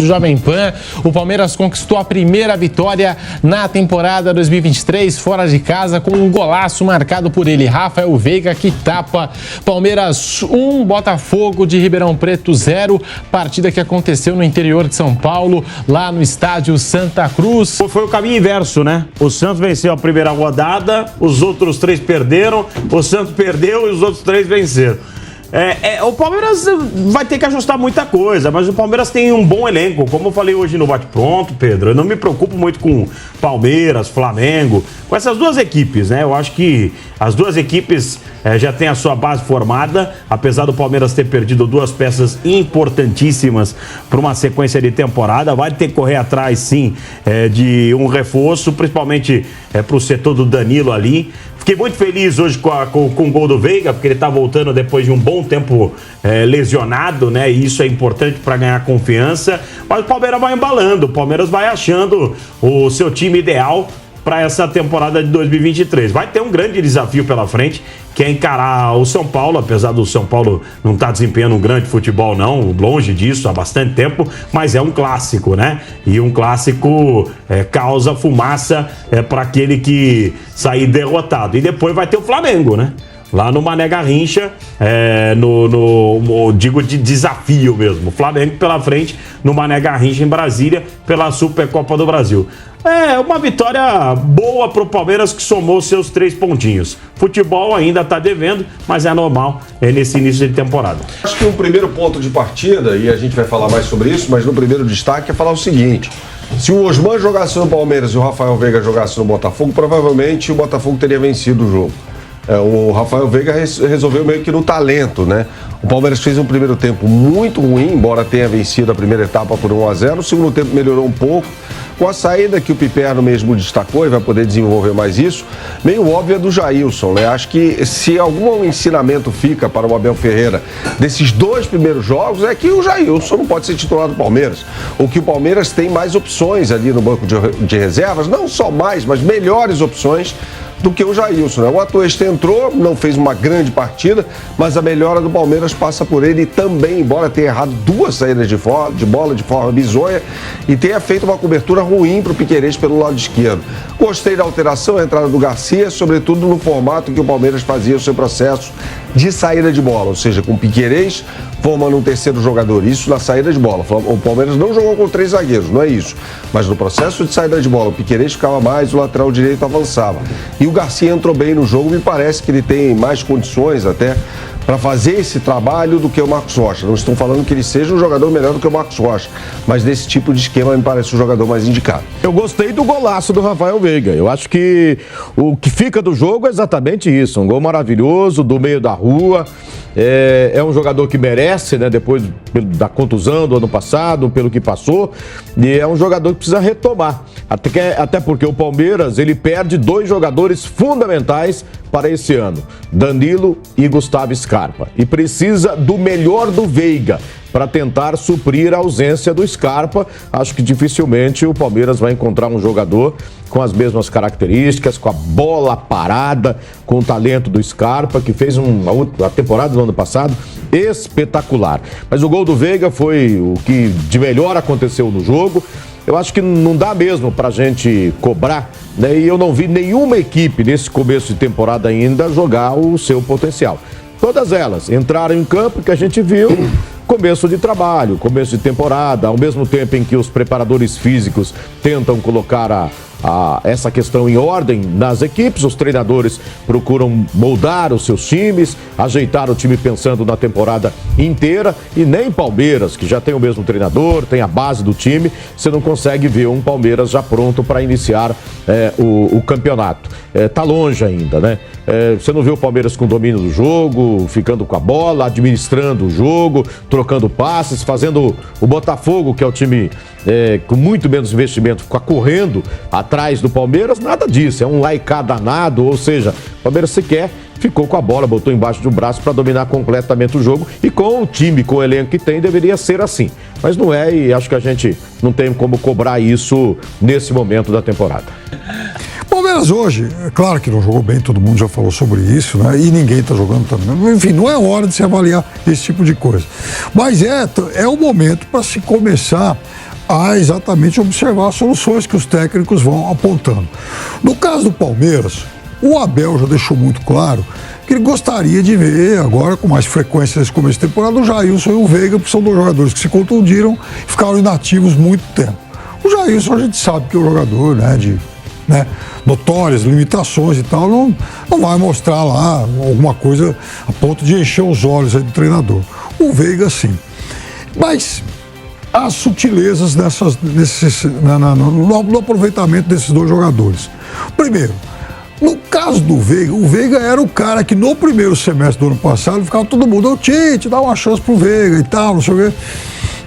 Jovem Pan, o Palmeiras conquistou a primeira vitória na temporada 2023 fora de casa com um golaço marcado por ele, Rafael Veiga, que tapa. Palmeiras 1, Botafogo de Ribeirão Preto 0, partida que aconteceu no interior de São Paulo, lá no estádio Santa Cruz. Foi o caminho inverso, né? O Santos venceu a primeira rodada, os outros 3 perderam, o Santos perdeu e os outros 3 venceram. O Palmeiras vai ter que ajustar muita coisa, mas o Palmeiras tem um bom elenco. Como eu falei hoje no Bate-Pronto, Pedro, eu não me preocupo muito com Palmeiras, Flamengo, com essas duas equipes, né? Eu acho que as duas equipes já têm a sua base formada, apesar do Palmeiras ter perdido 2 peças importantíssimas para uma sequência de temporada. Vai ter que correr atrás, sim, de um reforço, principalmente para o setor do Danilo ali. Fiquei muito feliz hoje com o gol do Veiga, porque ele está voltando depois de um bom tempo lesionado, né? E isso é importante para ganhar confiança. Mas o Palmeiras vai embalando, o Palmeiras vai achando o seu time ideal para essa temporada de 2023. Vai ter um grande desafio pela frente, que é encarar o São Paulo, apesar do São Paulo não estar desempenhando um grande futebol não, longe disso, há bastante tempo, mas é um clássico, né? E um clássico causa fumaça para aquele que sair derrotado. E depois vai ter o Flamengo, né? Lá no Mané Garrincha, digo de desafio mesmo. Flamengo pela frente no Mané Garrincha em Brasília pela Supercopa do Brasil. Uma vitória boa pro Palmeiras, que somou seus 3 pontinhos. Futebol ainda tá devendo, mas é normal nesse início de temporada. Acho que um primeiro ponto de partida, e a gente vai falar mais sobre isso, mas no primeiro destaque é falar o seguinte: se o Osman jogasse no Palmeiras e o Rafael Veiga jogasse no Botafogo, provavelmente o Botafogo teria vencido o jogo. O Rafael Veiga resolveu meio que no talento, né? O Palmeiras fez um primeiro tempo muito ruim, embora tenha vencido a primeira etapa por 1-0. O segundo tempo melhorou um pouco, com a saída que o Piperno mesmo destacou, e vai poder desenvolver mais isso, meio óbvia do Jailson, né? Acho que se algum ensinamento fica para o Abel Ferreira desses 2 primeiros jogos, é que o Jailson não pode ser titular do Palmeiras. Ou que o Palmeiras tem mais opções ali no banco de reservas, não só mais, mas melhores opções do que o Jailson, né? O Atuesta entrou, não fez uma grande partida, mas a melhora do Palmeiras passa por ele também, embora tenha errado 2 saídas de bola de forma bizonha e tenha feito uma cobertura ruim para o Piquerez pelo lado esquerdo. Gostei da alteração, a entrada do Garcia, sobretudo no formato que o Palmeiras fazia o seu processo de saída de bola, ou seja, com o Piquerez formando um terceiro jogador, isso na saída de bola. O Palmeiras não jogou com 3 zagueiros, não é isso, mas no processo de saída de bola, o Piquerez ficava mais, o lateral direito avançava. E o Garcia entrou bem no jogo, me parece que ele tem mais condições até para fazer esse trabalho do que o Marcos Rocha. Não estou falando que ele seja um jogador melhor do que o Marcos Rocha, mas nesse tipo de esquema me parece o jogador mais indicado. Eu gostei do golaço do Rafael Veiga. Eu acho que o que fica do jogo é exatamente isso. Um gol maravilhoso, do meio da rua. É um jogador que merece, né? Depois da contusão do ano passado, pelo que passou. E é um jogador que precisa retomar. Até porque o Palmeiras, ele perde 2 jogadores fundamentais para esse ano, Danilo e Gustavo Scarpa. E precisa do melhor do Veiga para tentar suprir a ausência do Scarpa. Acho que dificilmente o Palmeiras vai encontrar um jogador com as mesmas características, com a bola parada, com o talento do Scarpa, que fez a temporada do ano passado espetacular. Mas o gol do Veiga foi o que de melhor aconteceu no jogo. Eu acho que não dá mesmo para a gente cobrar, né? E eu não vi nenhuma equipe nesse começo de temporada ainda jogar o seu potencial. Todas elas entraram em campo, que a gente viu, começo de trabalho, começo de temporada, ao mesmo tempo em que os preparadores físicos tentam colocar essa questão em ordem nas equipes, os treinadores procuram moldar os seus times, ajeitar o time pensando na temporada inteira, e nem Palmeiras, que já tem o mesmo treinador, tem a base do time, você não consegue ver um Palmeiras já pronto para iniciar o campeonato. Tá longe ainda, né? Você não vê o Palmeiras com domínio do jogo, ficando com a bola, administrando o jogo, trocando passes, fazendo o Botafogo, que é o time com muito menos investimento, ficar correndo atrás do Palmeiras, nada disso, é um laicá danado, ou seja, o Palmeiras sequer ficou com a bola, botou embaixo do braço para dominar completamente o jogo, e com o time, com o elenco que tem, deveria ser assim. Mas não é, e acho que a gente não tem como cobrar isso nesse momento da temporada. Palmeiras hoje, é claro que não jogou bem, todo mundo já falou sobre isso, né? E ninguém está jogando também. Enfim, não é hora de se avaliar esse tipo de coisa. Mas é o momento para se começar a exatamente observar as soluções que os técnicos vão apontando. No caso do Palmeiras, o Abel já deixou muito claro que ele gostaria de ver agora com mais frequência nesse começo de temporada o Jailson e o Veiga, porque são dois jogadores que se contundiram e ficaram inativos muito tempo. O Jailson a gente sabe que é um jogador, de notórias limitações e tal, não vai mostrar lá alguma coisa a ponto de encher os olhos aí do treinador. O Veiga sim. Mas há sutilezas no aproveitamento desses dois jogadores. Primeiro, no caso do Veiga, o Veiga era o cara que no primeiro semestre do ano passado ficava todo mundo, Tite, dá uma chance pro Veiga e tal, não sei o quê.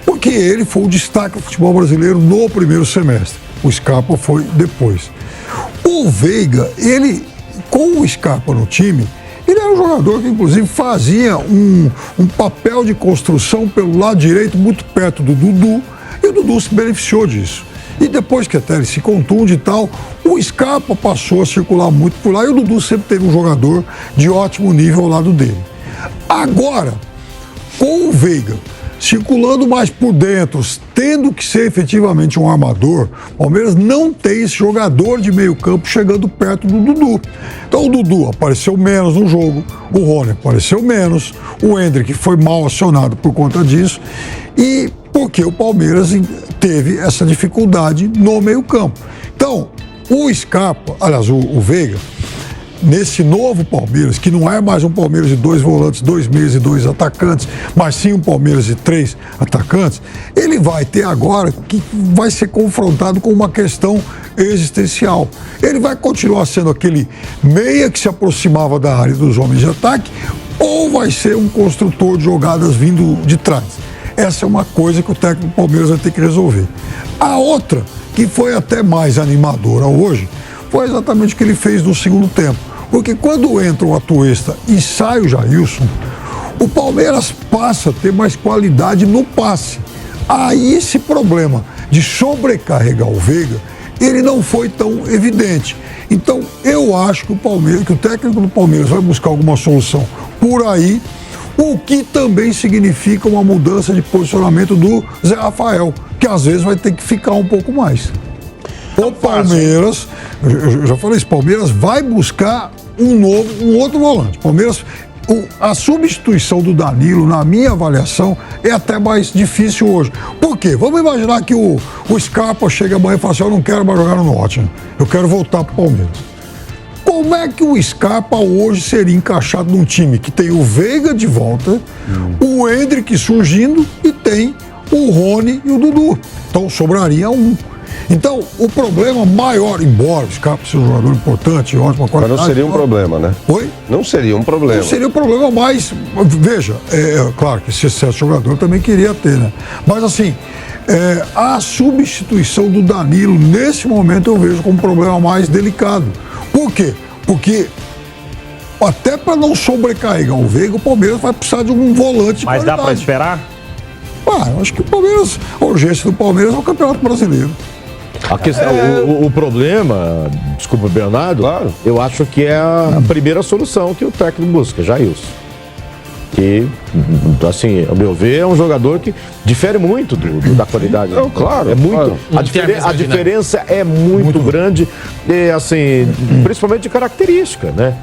Porque ele foi o destaque do futebol brasileiro no primeiro semestre. O Scarpa foi depois. O Veiga, ele, com o Scarpa no time, ele era um jogador que, inclusive, fazia um papel de construção pelo lado direito, muito perto do Dudu, e o Dudu se beneficiou disso. E depois que até ele se contunde e tal, o Scarpa passou a circular muito por lá, e o Dudu sempre teve um jogador de ótimo nível ao lado dele. Agora, com o Veiga circulando mais por dentro, tendo que ser efetivamente um armador, o Palmeiras não tem esse jogador de meio campo chegando perto do Dudu. Então o Dudu apareceu menos no jogo, o Rony apareceu menos, o Endrick foi mal acionado por conta disso, e porque o Palmeiras teve essa dificuldade no meio campo. Então, o Scarpa, aliás, o Veiga, nesse novo Palmeiras, que não é mais um Palmeiras de 2 volantes, 2 meias e 2 atacantes, mas sim um Palmeiras de 3 atacantes, ele vai ter agora que vai ser confrontado com uma questão existencial. Ele vai continuar sendo aquele meia que se aproximava da área dos homens de ataque, ou vai ser um construtor de jogadas vindo de trás. Essa é uma coisa que o técnico do Palmeiras vai ter que resolver. A outra, que foi até mais animadora hoje, foi exatamente o que ele fez no segundo tempo. Porque quando entra o Atuesta e sai o Jailson, o Palmeiras passa a ter mais qualidade no passe. Aí esse problema de sobrecarregar o Veiga, ele não foi tão evidente. Então eu acho que o técnico do Palmeiras vai buscar alguma solução por aí, o que também significa uma mudança de posicionamento do Zé Rafael, que às vezes vai ter que ficar um pouco mais. O Palmeiras, eu já falei isso, Palmeiras vai buscar um outro volante. Palmeiras, a substituição do Danilo, na minha avaliação, é até mais difícil hoje. Por quê? Vamos imaginar que o Scarpa chega amanhã e fala assim, eu não quero mais jogar no Nottingham, eu quero voltar para o Palmeiras. Como é que o Scarpa hoje seria encaixado num time que tem o Veiga de volta, o Endrick surgindo e tem o Rony e o Dudu? Então sobraria um. Então, o problema maior, embora o Scarpa seja um jogador importante, ótima qualidade... Mas não seria um problema, né? Oi? Não seria um problema. Não seria um problema, mas, veja, claro que esse excesso de jogador eu também queria ter, né? Mas, assim, a substituição do Danilo, nesse momento, eu vejo como um problema mais delicado. Por quê? Porque, até para não sobrecarregar o Veiga, o Palmeiras vai precisar de um volante de Mas qualidade. dá para esperar? Eu acho que o Palmeiras, a urgência do Palmeiras é o Campeonato Brasileiro. A questão, o problema, desculpa, Bernardo, Claro. eu acho que é a primeira solução que o técnico busca, Jailson. Que, assim, ao meu ver, é um jogador que difere muito da qualidade. Não, claro, É muito. claro. A diferença é muito grande, assim, principalmente de característica, né?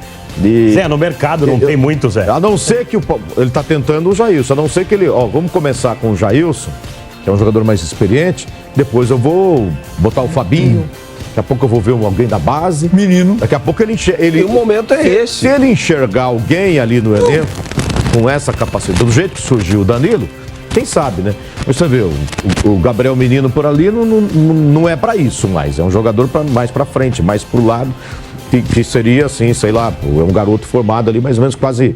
Zé, no mercado não tem muito, Zé. A não ser que ele está tentando o Jailson, a não ser que ele, vamos começar com o Jailson, que é um jogador mais experiente, depois eu vou botar o Fabinho, daqui a pouco eu vou ver alguém da base. Menino. Daqui a pouco ele E o momento é esse. Se ele enxergar alguém ali no elenco com essa capacidade, do jeito que surgiu o Danilo, quem sabe, né? Mas você vê, o Gabriel Menino por ali não é para isso mais, é um jogador mais para frente, mais pro lado, que seria assim, sei lá, é um garoto formado ali mais ou menos quase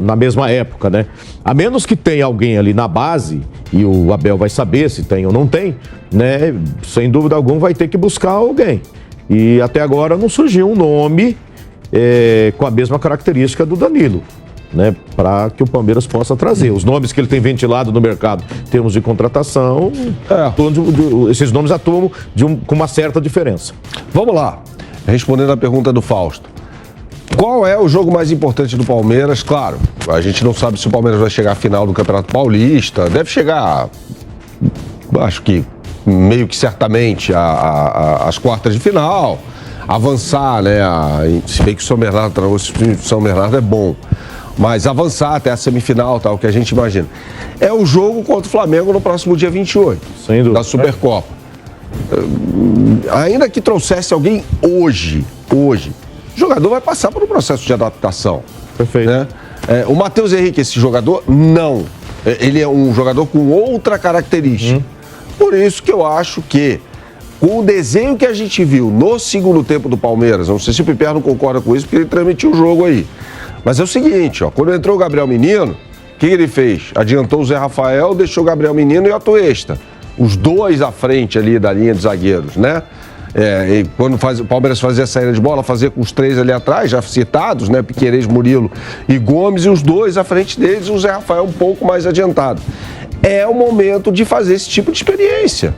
na mesma época, né? A menos que tenha alguém ali na base, e o Abel vai saber se tem ou não tem, né? Sem dúvida alguma vai ter que buscar alguém. E até agora não surgiu um nome com a mesma característica do Danilo, né? Para que o Palmeiras possa trazer. Os nomes que ele tem ventilado no mercado em termos de contratação, esses nomes atuam com uma certa diferença. Vamos lá. Respondendo a pergunta do Fausto. Qual é o jogo mais importante do Palmeiras? Claro, a gente não sabe se o Palmeiras vai chegar à final do Campeonato Paulista. Deve chegar, acho que meio que certamente as quartas de final, avançar, né? Se bem que o São Bernardo é bom, mas avançar até a semifinal, tal, que a gente imagina. É o jogo contra o Flamengo no próximo dia 28, da Supercopa. Ainda que trouxesse alguém hoje, o jogador vai passar por um processo de adaptação. Perfeito. Né? O Matheus Henrique, esse jogador, não. Ele é um jogador com outra característica. Por isso que eu acho que, com o desenho que a gente viu no segundo tempo do Palmeiras, não sei se o Piperno concorda com isso, porque ele transmitiu o jogo aí. Mas é o seguinte, ó, quando entrou o Gabriel Menino, o que ele fez? Adiantou o Zé Rafael, deixou o Gabriel Menino e o Atuesta. Os dois à frente ali da linha de zagueiros, né? E quando o Palmeiras fazia a saída de bola, fazia com os três ali atrás, já citados, né? Piquerez, Murilo e Gomes, e os dois à frente deles, e o Zé Rafael um pouco mais adiantado. É o momento de fazer esse tipo de experiência.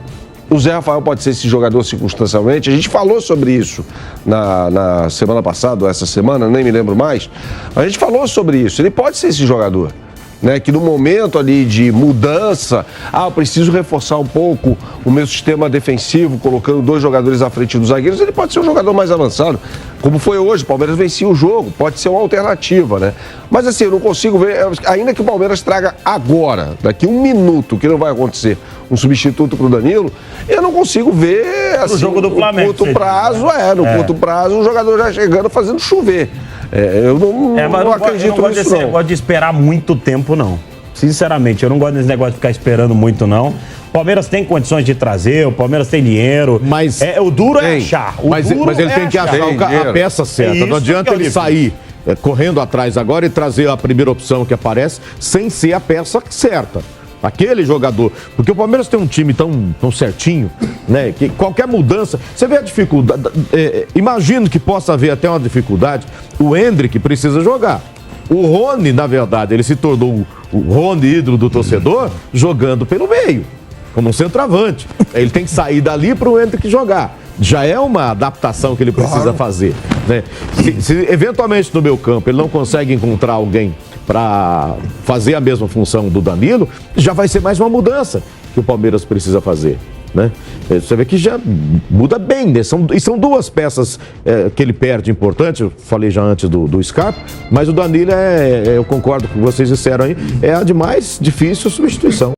O Zé Rafael pode ser esse jogador circunstancialmente. A gente falou sobre isso na semana passada, ou essa semana, nem me lembro mais. A gente falou sobre isso. Ele pode ser esse jogador. Né, que no momento ali de mudança, eu preciso reforçar um pouco o meu sistema defensivo, colocando dois jogadores à frente dos zagueiros, ele pode ser um jogador mais avançado, como foi hoje, o Palmeiras vencia o jogo, pode ser uma alternativa, né? Mas assim, eu não consigo ver, ainda que o Palmeiras traga agora, daqui um minuto, que não vai acontecer, um substituto para o Danilo, eu não consigo ver, assim, o jogo do Flamengo, no curto prazo, curto prazo, um jogador já chegando fazendo chover. Eu não acredito nisso, não. Eu não gosto de esperar muito tempo, não. Sinceramente, eu não gosto desse negócio de ficar esperando muito, não. O Palmeiras tem condições de trazer, o Palmeiras tem dinheiro. Mas o duro é achar. Mas ele tem que achar a peça certa. Não adianta ele sair correndo atrás agora e trazer a primeira opção que aparece sem ser a peça certa. Aquele jogador, porque o Palmeiras tem um time tão certinho, né? Que qualquer mudança, você vê a dificuldade. Imagino que possa haver até uma dificuldade. O Endrick precisa jogar. O Rony, na verdade, ele se tornou o Rony ídolo do torcedor jogando pelo meio, como um centroavante. Ele tem que sair dali para o Endrick jogar. Já é uma adaptação que ele precisa fazer, né? Se eventualmente no meu campo ele não consegue encontrar alguém para fazer a mesma função do Danilo, já vai ser mais uma mudança que o Palmeiras precisa fazer, né? Você vê que já muda bem, né? São duas peças que ele perde importante, eu falei já antes do Scarpa, mas o Danilo eu concordo com o que vocês disseram aí, é a de mais difícil substituição.